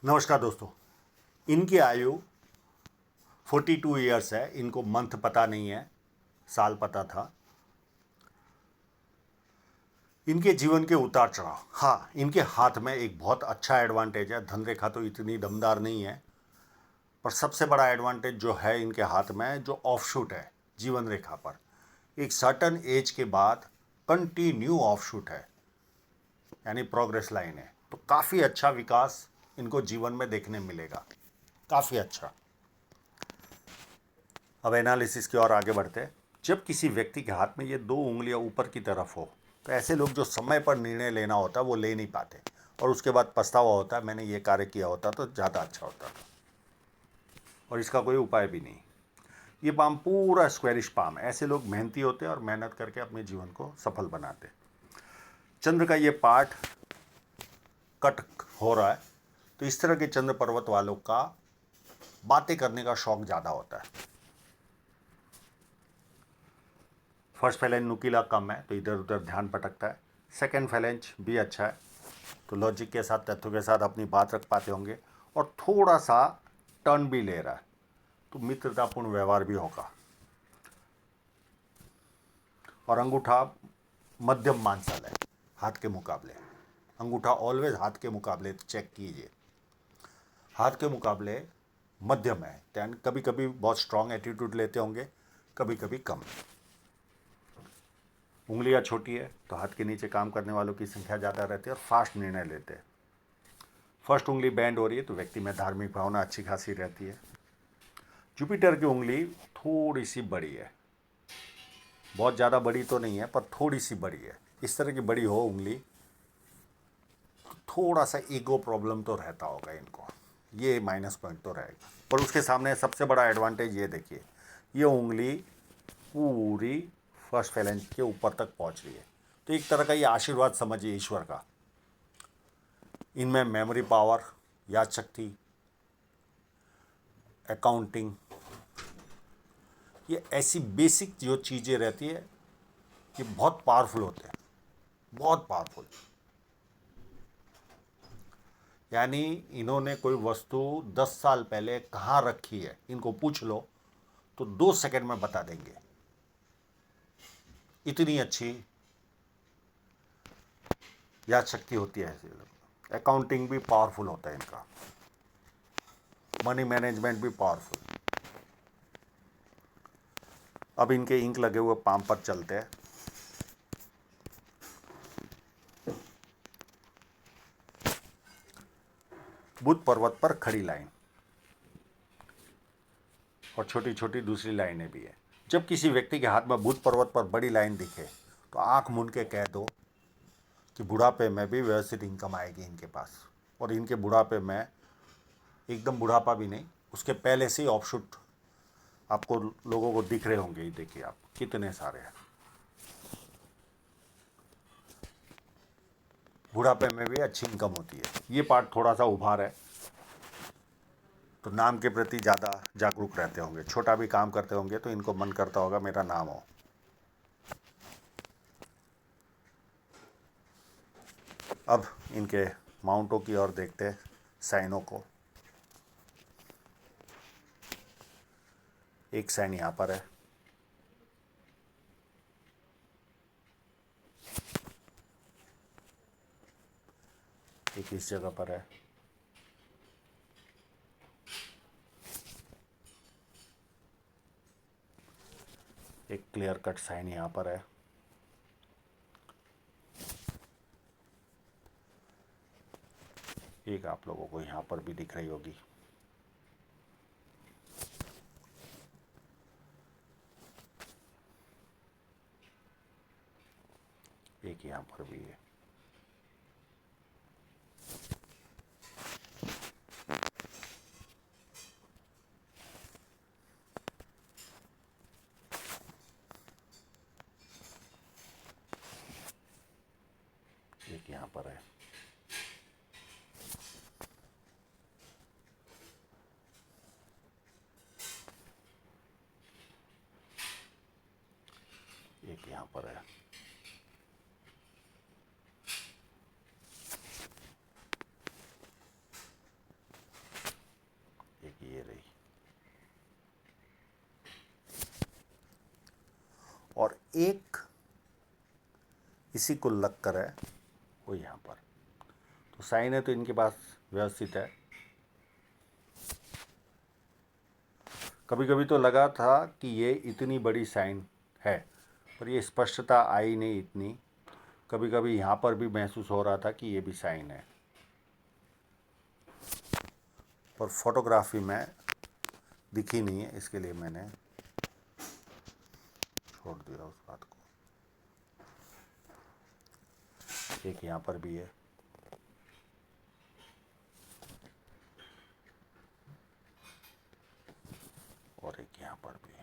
नमस्कार दोस्तों। इनकी आयु 42 ईयर्स है। इनको मंथ पता नहीं है, साल पता था। इनके जीवन के उतार चढ़ाव, हाँ, इनके हाथ में एक बहुत अच्छा एडवांटेज है। धनरेखा तो इतनी दमदार नहीं है, पर सबसे बड़ा एडवांटेज जो है इनके हाथ में, जो ऑफशूट है जीवन रेखा पर, एक सर्टन एज के बाद कंटिन्यू ऑफशूट है, यानी प्रोग्रेस लाइन है। तो काफ़ी अच्छा विकास इनको जीवन में देखने मिलेगा, काफ़ी अच्छा। अब एनालिसिस की ओर आगे बढ़ते हैं। जब किसी व्यक्ति के हाथ में ये दो उंगलियां ऊपर की तरफ हो, तो ऐसे लोग जो समय पर निर्णय लेना होता है वो ले नहीं पाते, और उसके बाद पछतावा होता है, मैंने ये कार्य किया होता तो ज़्यादा अच्छा होता था, और इसका कोई उपाय भी नहीं। ये पाम पूरा स्क्वेरिश पाम है। ऐसे लोग मेहनती होते हैं और मेहनत करके अपने जीवन को सफल बनाते। चंद्र का ये पार्ट कट हो रहा है, तो इस तरह के चंद्र पर्वत वालों का बातें करने का शौक ज़्यादा होता है। फर्स्ट फैलेंज नुकीला कम है, तो इधर उधर ध्यान भटकता है। सेकंड फैलेंज भी अच्छा है, तो लॉजिक के साथ, तथ्यों के साथ अपनी बात रख पाते होंगे, और थोड़ा सा टर्न भी ले रहा है, तो मित्रतापूर्ण व्यवहार भी होगा। और अंगूठा मध्यम मांसल है हाथ के मुकाबले। अंगूठा ऑलवेज हाथ के मुकाबले चेक कीजिए, हाथ के मुकाबले मध्यम है। यानी कभी कभी बहुत स्ट्रांग एटीट्यूड लेते होंगे, कभी कभी कम। उंगलियां छोटी है, तो हाथ के नीचे काम करने वालों की संख्या ज़्यादा रहती है और फास्ट निर्णय लेते हैं। फर्स्ट उंगली बैंड हो रही है, तो व्यक्ति में धार्मिक भावना अच्छी खासी रहती है। जुपिटर की उंगली थोड़ी सी बड़ी है, बहुत ज़्यादा बड़ी तो नहीं है, पर थोड़ी सी बड़ी है। इस तरह की बड़ी हो उंगली, तो थोड़ा सा ईगो प्रॉब्लम तो रहता होगा इनको, ये माइनस पॉइंट तो रहेगा। पर उसके सामने सबसे बड़ा एडवांटेज ये देखिए, ये उंगली पूरी फर्स्ट फैलेंज के ऊपर तक पहुंच रही है। तो एक तरह का ये आशीर्वाद समझिए ईश्वर का। इनमें मेमोरी पावर, याद शक्ति, अकाउंटिंग, ये ऐसी बेसिक जो चीज़ें रहती है, ये बहुत पावरफुल होते हैं, बहुत पावरफुल। यानी इन्होंने कोई वस्तु 10 साल पहले कहाँ रखी है, इनको पूछ लो तो 2 सेकंड में बता देंगे। इतनी अच्छी याद शक्ति होती है ऐसे लोग। अकाउंटिंग भी पावरफुल होता है इनका, मनी मैनेजमेंट भी पावरफुल। अब इनके इंक लगे हुए पाम पर चलते हैं। बुध पर्वत पर खड़ी लाइन, और छोटी छोटी दूसरी लाइनें भी है। जब किसी व्यक्ति के हाथ में बुध पर्वत पर बड़ी लाइन दिखे, तो आंख मूंद के कह दो कि बुढ़ापे में भी व्यवस्थित इनकम आएगी इनके पास। और इनके बुढ़ापे में, एकदम बुढ़ापा भी नहीं, उसके पहले से ही ऑफशूट आपको लोगों को दिख रहे होंगे। ये देखिए आप, कितने सारे हैं। बुढ़ापे में भी अच्छी इनकम होती है। ये पार्ट थोड़ा सा उभार है, तो नाम के प्रति ज़्यादा जागरूक रहते होंगे। छोटा भी काम करते होंगे तो इनको मन करता होगा मेरा नाम हो। अब इनके माउंटों की ओर देखते हैं, साइनों को। एक साइन यहाँ पर है, एक इस जगह पर है, एक क्लियर कट साइन यहाँ पर है, एक आप लोगों को यहाँ पर भी दिख रही होगी। एक यहाँ पर भी है। एक यहाँ पर है। एक यहाँ पर है। एक इसी को लग कर है वो यहाँ पर, तो साइन है तो इनके पास व्यवस्थित है। कभी कभी तो लगा था कि ये इतनी बड़ी साइन है, पर ये स्पष्टता आई नहीं इतनी। कभी कभी यहाँ पर भी महसूस हो रहा था कि ये भी साइन है, पर फोटोग्राफी में दिखी नहीं है, इसके लिए मैंने छोड़ दिया उस बात को। एक यहाँ पर भी है, और एक यहाँ पर भी है।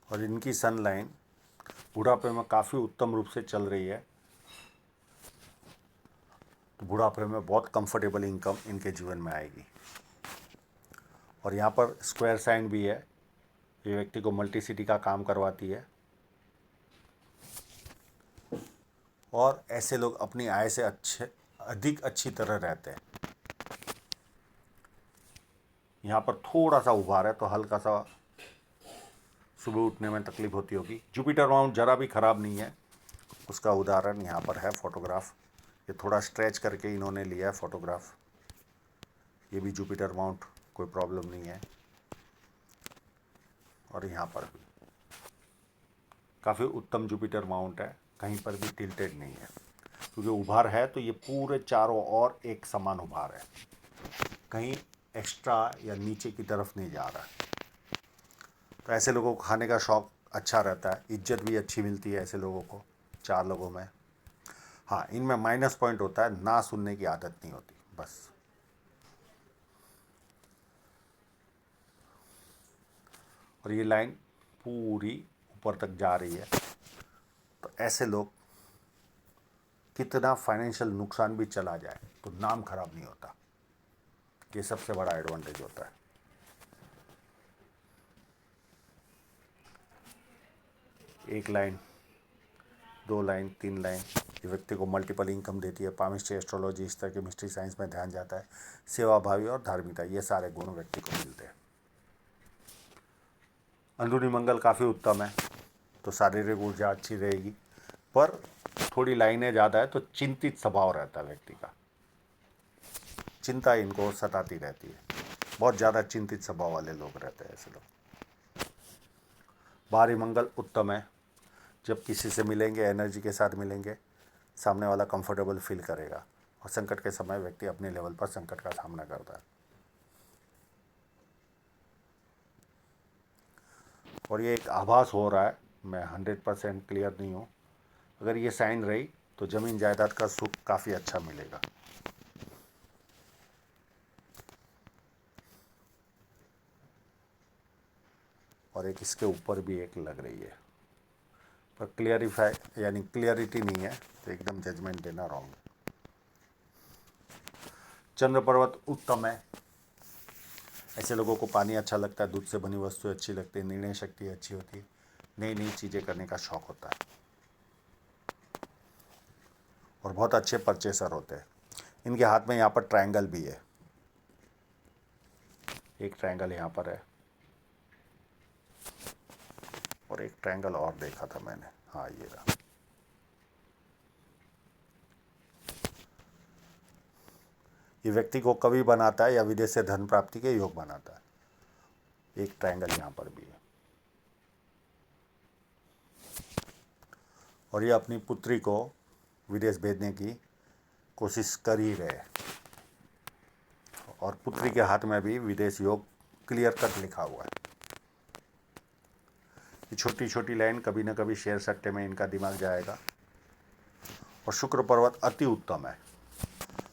और इनकी सन लाइन बुढ़ापे में काफ़ी उत्तम रूप से चल रही है, तो बुढ़ापे में बहुत कंफर्टेबल इनकम इनके जीवन में आएगी। और यहाँ पर स्क्वायर साइन भी है, ये व्यक्ति को मल्टीसिटी का काम करवाती है, और ऐसे लोग अपनी आय से अधिक अच्छी तरह रहते हैं। यहाँ पर थोड़ा सा उभार है, तो हल्का सा सुबह उठने में तकलीफ होती होगी। जुपिटर माउंट जरा भी ख़राब नहीं है, उसका उदाहरण यहाँ पर है फोटोग्राफ। ये थोड़ा स्ट्रेच करके इन्होंने लिया है फोटोग्राफ। ये भी जुपिटर माउंट, कोई प्रॉब्लम नहीं है। और यहाँ पर भी काफ़ी उत्तम जुपिटर माउंट है, कहीं पर भी टिल्टेड नहीं है, क्योंकि उभार है तो ये पूरे चारों ओर एक समान उभार है, कहीं एक्स्ट्रा या नीचे की तरफ नहीं जा रहा है। तो ऐसे लोगों को खाने का शौक़ अच्छा रहता है, इज्जत भी अच्छी मिलती है ऐसे लोगों को, चार लोगों में। हाँ, इनमें माइनस पॉइंट होता है, ना सुनने की आदत नहीं होती बस। और ये लाइन पूरी ऊपर तक जा रही है, तो ऐसे लोग कितना फाइनेंशियल नुकसान भी चला जाए तो नाम खराब नहीं होता, ये सबसे बड़ा एडवांटेज होता है। एक लाइन, दो लाइन, तीन लाइन, ये व्यक्ति को मल्टीपल इनकम देती है। पामिस्ट्री, एस्ट्रोलॉजी, इस तरह के मिस्ट्री साइंस में ध्यान जाता है। सेवा भावी और धार्मिकता, ये सारे गुण व्यक्ति को मिलते हैं। अंदरूनी मंगल काफ़ी उत्तम है, तो शारीरिक ऊर्जा अच्छी रहेगी, पर थोड़ी लाइनें ज़्यादा है तो चिंतित स्वभाव रहता है व्यक्ति का, चिंता इनको सताती रहती है। बहुत ज़्यादा चिंतित स्वभाव वाले लोग रहते हैं ऐसे लोग। बाहरी मंगल उत्तम है, जब किसी से मिलेंगे एनर्जी के साथ मिलेंगे, सामने वाला कंफर्टेबल फील करेगा, और संकट के समय व्यक्ति अपने लेवल पर संकट का सामना करता है। और ये एक आभास हो रहा है, मैं 100% क्लियर नहीं हूँ। अगर ये साइन रही तो ज़मीन जायदाद का सुख काफ़ी अच्छा मिलेगा। और एक इसके ऊपर भी एक लग रही है, पर क्लियरिफाई यानी क्लियरिटी नहीं है, तो एकदम जजमेंट देना रॉन्ग है। चंद्र पर्वत उत्तम है, ऐसे लोगों को पानी अच्छा लगता है, दूध से बनी वस्तु अच्छी लगती है, निर्णय शक्ति अच्छी होती है, नई नई चीज़ें करने का शौक़ होता है, और बहुत अच्छे परचेसर होते हैं। इनके हाथ में यहाँ पर ट्रायंगल भी है, एक ट्रायंगल यहाँ पर है, और एक ट्रायंगल और देखा था मैंने, हाँ ये रहा। ये व्यक्ति को कवि बनाता है या विदेश से धन प्राप्ति के योग बनाता है। एक ट्रायंगल यहाँ पर भी है, और ये अपनी पुत्री को विदेश भेजने की कोशिश कर ही रहे, और पुत्री के हाथ में भी विदेश योग क्लियर कट लिखा हुआ है। ये छोटी छोटी लाइन कभी ना कभी शेयर सट्टे में इनका दिमाग जाएगा। और शुक्र पर्वत अति उत्तम है,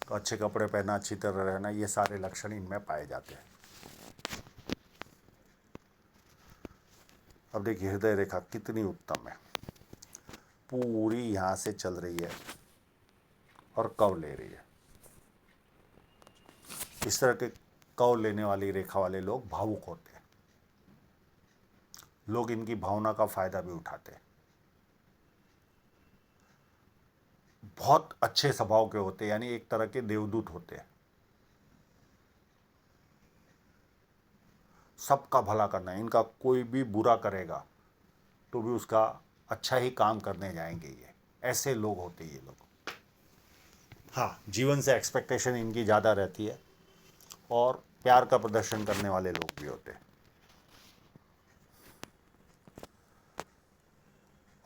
तो अच्छे कपड़े पहनना, अच्छी तरह रहना, ये सारे लक्षण इनमें पाए जाते हैं। अब देखिए हृदय रेखा कितनी उत्तम है, पूरी यहाँ से चल रही है और कव ले रही है। इस तरह के कव लेने वाली रेखा वाले लोग भावुक होते हैं, लोग इनकी भावना का फायदा भी उठाते हैं। बहुत अच्छे स्वभाव के होते हैं, यानी एक तरह के देवदूत होते हैं। सबका भला करना है, इनका कोई भी बुरा करेगा तो भी उसका अच्छा ही काम करने जाएंगे। ये ऐसे लोग होते हैं ये लोग। हाँ, जीवन से एक्सपेक्टेशन इनकी ज़्यादा रहती है और प्यार का प्रदर्शन करने वाले लोग भी होते हैं।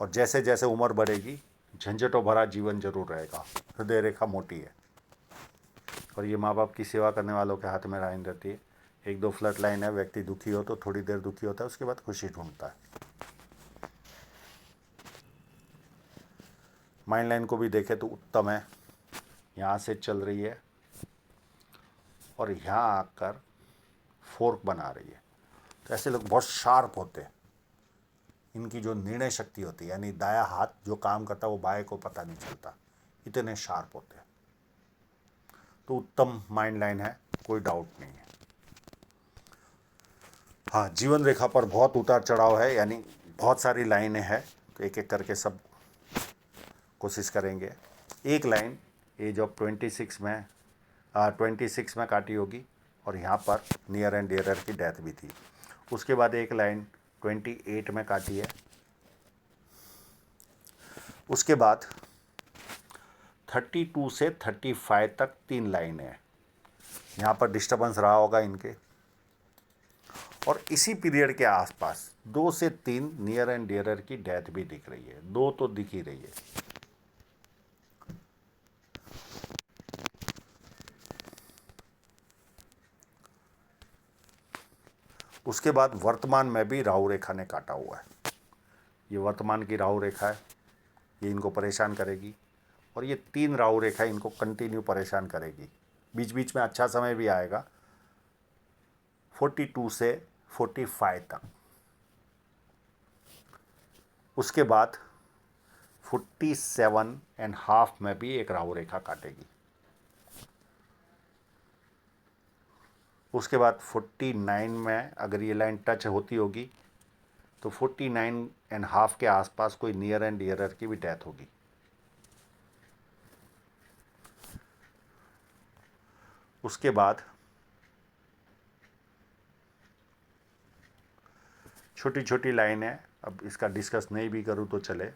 और जैसे जैसे उम्र बढ़ेगी झंझटों भरा जीवन जरूर रहेगा। हृदय रेखा मोटी है और ये माँ बाप की सेवा करने वालों के हाथ में लाइन रहती है। एक दो फ्लड लाइन है, व्यक्ति दुखी हो तो थोड़ी देर दुखी होता है, उसके बाद खुशी ढूंढता है। माइंड लाइन को भी देखें तो उत्तम है, यहाँ से चल रही है और यहाँ आकर फोर्क बना रही है। तो ऐसे लोग बहुत शार्प होते हैं। इनकी जो निर्णय शक्ति होती है, यानी दाया हाथ जो काम करता है वो बाएं को पता नहीं चलता, इतने शार्प होते हैं। तो उत्तम माइंड लाइन है, कोई डाउट नहीं है। हाँ, जीवन रेखा पर बहुत उतार चढ़ाव है, यानी बहुत सारी लाइनें हैं, तो एक एक करके सब कोशिश करेंगे। एक लाइन एज ऑफ 26 में 26 में काटी होगी और यहाँ पर नियर एंड डियरर की डेथ भी थी। उसके बाद एक लाइन 28 में काटी है। उसके बाद 32 से 35 तक 3 लाइनें हैं। यहाँ पर डिस्टर्बेंस रहा होगा इनके। और इसी पीरियड के आसपास 2 से 3 नियर एंड डियरर की डेथ भी दिख रही है। 2 तो दिख ही रही है। उसके बाद वर्तमान में भी राहु रेखा ने काटा हुआ है। ये वर्तमान की राहु रेखा है, ये इनको परेशान करेगी। और ये 3 राहु रेखा इनको कंटिन्यू परेशान करेगी। बीच बीच में अच्छा समय भी आएगा 42 से 45 तक। उसके बाद 47.5 में भी एक राहु रेखा काटेगी। उसके बाद 49 में अगर ये लाइन टच होती होगी तो 49.5 के आसपास कोई नियर एंड डियरर की भी डेथ होगी। उसके बाद छोटी छोटी लाइन है, अब इसका डिस्कस नहीं भी करूँ तो चले।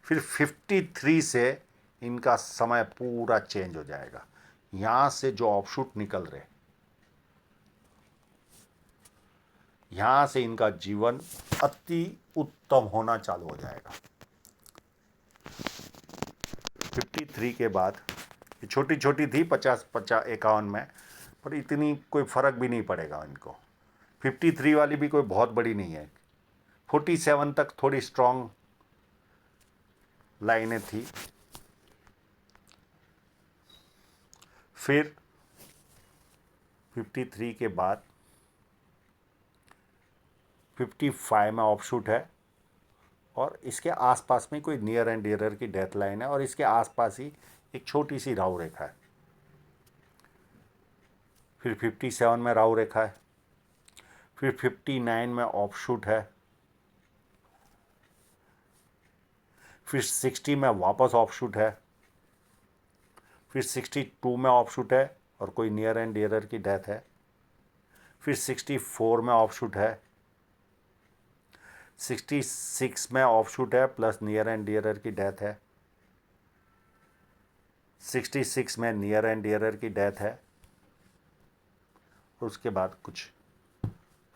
फिर 53 से इनका समय पूरा चेंज हो जाएगा। यहाँ से जो ऑफशूट निकल रहे, यहाँ से इनका जीवन अति उत्तम होना चालू हो जाएगा। 53 के बाद छोटी छोटी थी 50-51 में, पर इतनी कोई फ़र्क भी नहीं पड़ेगा इनको। 53 वाली भी कोई बहुत बड़ी नहीं है। 47 तक थोड़ी स्ट्रॉन्ग लाइनें थी। फिर 53 के बाद 55 में ऑफशूट है और इसके आसपास में कोई नियर एंड डियरर की डेथ लाइन है और इसके आसपास ही एक छोटी सी राहु रेखा है। फिर 57 में राहु रेखा है। फिर 59 में ऑफशूट है। फिर 60 में वापस ऑफशूट है। फिर 62 में ऑफशूट है और कोई नियर एंड डियरर की डेथ है। फिर 64 में ऑफशूट है। 66 में ऑफशूट है प्लस नियर एंड डियरर की डेथ है। 66 में नियर एंड डियरर की डेथ है। और उसके बाद कुछ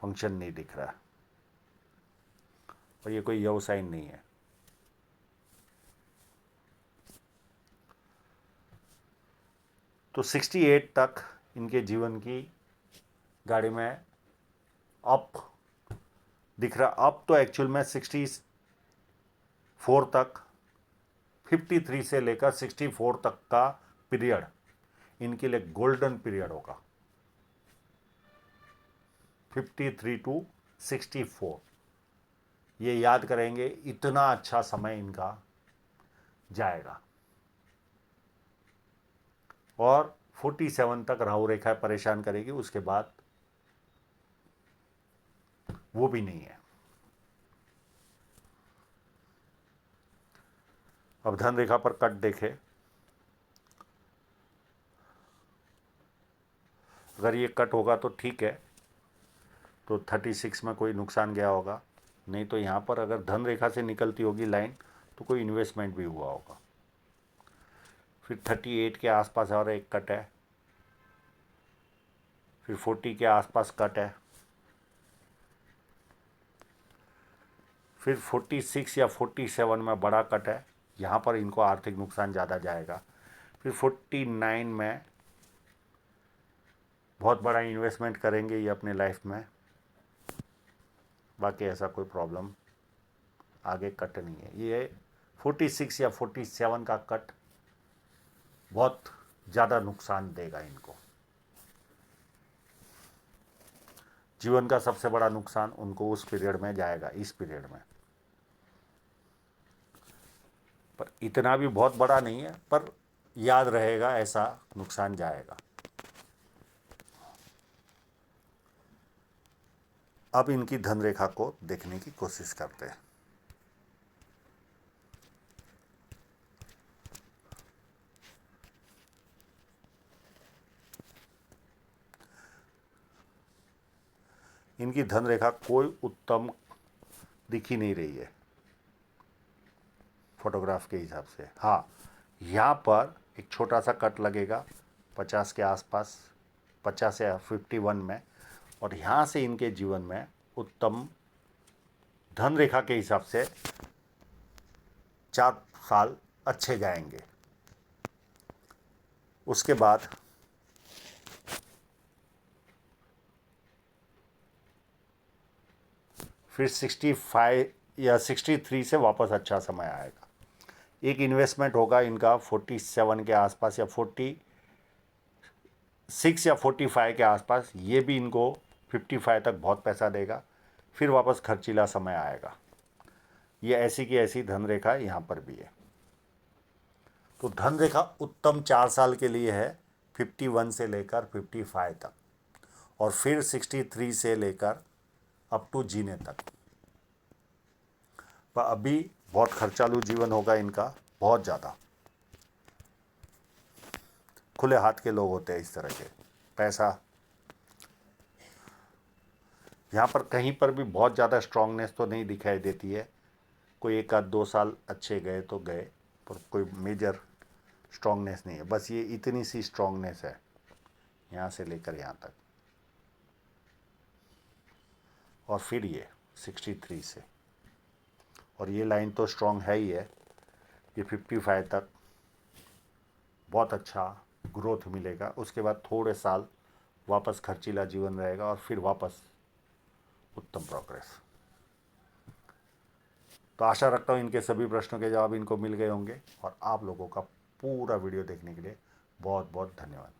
फंक्शन नहीं दिख रहा और ये कोई यव साइन नहीं है। तो 68 तक इनके जीवन की गाड़ी में अप दिख रहा। अप तो एक्चुअल में 64 तक, 53 से लेकर 64 तक का पीरियड इनके लिए गोल्डन पीरियड होगा। 53 टू 64 ये याद करेंगे, इतना अच्छा समय इनका जाएगा। और 47 तक राहु रेखा परेशान करेगी, उसके बाद वो भी नहीं है। अब धन रेखा पर कट देखें, अगर ये कट होगा तो ठीक है, तो 36 में कोई नुकसान गया होगा, नहीं तो यहाँ पर अगर धन रेखा से निकलती होगी लाइन तो कोई इन्वेस्टमेंट भी हुआ होगा। फिर 38 के आसपास और एक कट है, फिर 40 के आसपास कट है, फिर 46 या 47 में बड़ा कट है, यहाँ पर इनको आर्थिक नुकसान ज़्यादा जाएगा। फिर 49 में बहुत बड़ा इन्वेस्टमेंट करेंगे ये अपने लाइफ में, बाकी ऐसा कोई प्रॉब्लम आगे कट नहीं है। ये 46 या 47 का कट बहुत ज़्यादा नुकसान देगा इनको। जीवन का सबसे बड़ा नुकसान उनको उस पीरियड में जाएगा, इस पीरियड में, पर इतना भी बहुत बड़ा नहीं है, पर याद रहेगा ऐसा नुकसान जाएगा। अब इनकी धन रेखा को देखने की कोशिश करते हैं। इनकी धन रेखा कोई उत्तम दिख ही नहीं रही है फोटोग्राफ के हिसाब से। हाँ, यहाँ पर एक छोटा सा कट लगेगा 50 के आसपास, 50 या 51 में, और यहाँ से इनके जीवन में उत्तम धन रेखा के हिसाब से 4 साल अच्छे जाएंगे। उसके बाद फिर 65 या 63 से वापस अच्छा समय आएगा। एक इन्वेस्टमेंट होगा इनका 47 के आसपास या 46 या 45 के आसपास, ये भी इनको 55 तक बहुत पैसा देगा, फिर वापस खर्चीला समय आएगा। ये ऐसी की ऐसी धन रेखा यहाँ पर भी है। तो धन रेखा उत्तम 4 साल के लिए है, 51 से लेकर 55 तक, और फिर 63 से लेकर अप टू जीने तक। पर अभी बहुत खर्चालू जीवन होगा इनका, बहुत ज़्यादा। खुले हाथ के लोग होते हैं इस तरह के, पैसा यहाँ पर कहीं पर भी बहुत ज़्यादा स्ट्रांगनेस तो नहीं दिखाई देती है। कोई 1-2 साल अच्छे गए तो गए, पर कोई मेजर स्ट्रांगनेस नहीं है। बस ये इतनी सी स्ट्रांगनेस है यहाँ से लेकर यहाँ तक, और फिर ये 63 से, और ये लाइन तो स्ट्रांग है ही है। ये 55 तक बहुत अच्छा ग्रोथ मिलेगा, उसके बाद थोड़े साल वापस खर्चीला जीवन रहेगा, और फिर वापस उत्तम प्रोग्रेस। तो आशा रखता हूँ इनके सभी प्रश्नों के जवाब इनको मिल गए होंगे, और आप लोगों का पूरा वीडियो देखने के लिए बहुत बहुत धन्यवाद।